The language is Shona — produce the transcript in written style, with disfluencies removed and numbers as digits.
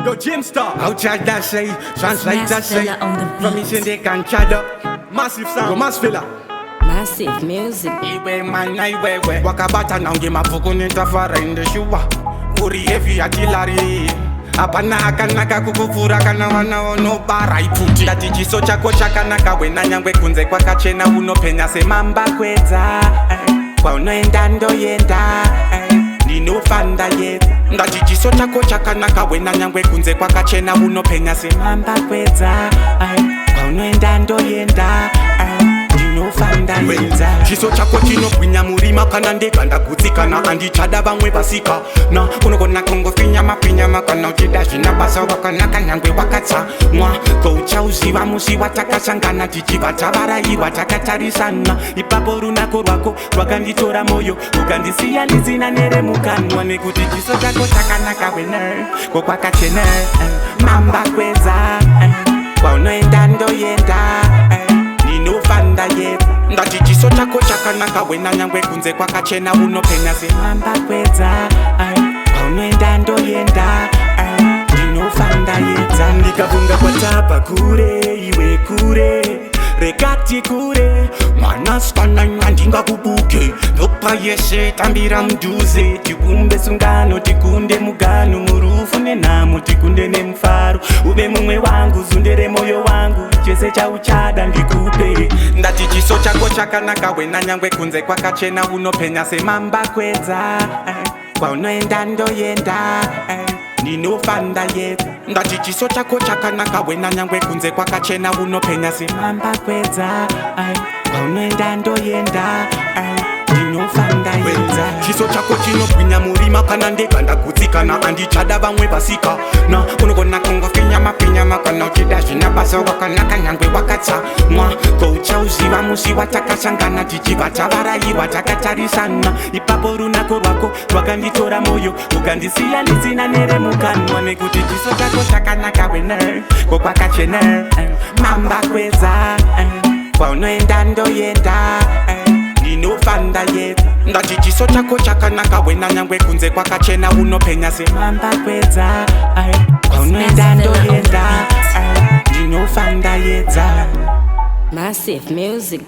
Yo, James Star. Outside that say, translate that say. Fella on the From me beat. say they can chat up. Massive sound. Yo, Mass Fella. Massive music. Iwe man iwewe. Wakabata na unge mafuku nitafara in the shuwa. Uri heavy atilari. Apana akanaka kukufura kana wana ono bara iputi. Ndati chiso chako chakanaka wena nyangwe kunze kwa kachena unopenya semamba kweza. Kwa unoenda ndoyenda. Ndinofanda yet. Ndati chiso chako chakanaka wena nyangwe kunze kwa kachena unopenya semamba kweza. Kwa unoenda ndoyenda. Ndinofanda yeta. Chiso chako chinokwinya murima kana ndekanda kutsikana andichada vamwe vasika na unogona kungofinya mapinya kana uchida zvina basa wakanaka nyangwe wakatsa mwa kouchauziva musi watakasangana tichibva tavarayirwa takatarisana ipapo runako rwako rwakanditora moyo ukandisiya ndisina neremukanwa nekuti chiso chako chakanaka wena kokwakachena mamba kweza kwaunoenda ndoyenda ndinofanda yet. Ndati chiso chako chakanaka wena nyangwe kunze kwakachena unopenya semamba kweza paunoenda ndoyenda ndinofanda yeta. Ndikavunga kwatapa kure iwe kure rekati kure mwanasikana ndingakubuke ndopa yeshe tambira mudhuze tikumbe sungano tikunde mugano murufu nenhamo tikunde nemufaro uve mumwe wangu zundere moyo wangu chese chauchada ndikupe. Ndati chiso chako chakanaka wena nyangwe kunze kwakachena unopenya semamba kweza kwaunoenda ndoyenda ndinofanda yet. Ndati chiso chako chakanaka wena nyangwe kunze kwakachena unopenya semamba kweza kwaunoenda ndoyenda ndinofanda yeta. Chiso chako chinokwinya murima kana ndekanda kutsikana andichada vamwe vasika na unogona kungofinya mapinya kana uchida zvina basa wakanaka nyangwe wakatsa mwa kouchauziva musi watakasangana tichibva tavarayirwa takatarisana ipapo runako rwako rwakanditora moyo ukandisiya ndisina neremukanwa nekuti chiso chako chakanaka wena kokwakachena mamba kweza kwaunoenda ndoyenda ndinofanda yet. Ndati chiso chako chakanaka wena nyangwe kunze kwakachena unopenya semamba kweza kwaunoenda ndoyenda ndinofanda yeta. Massive music.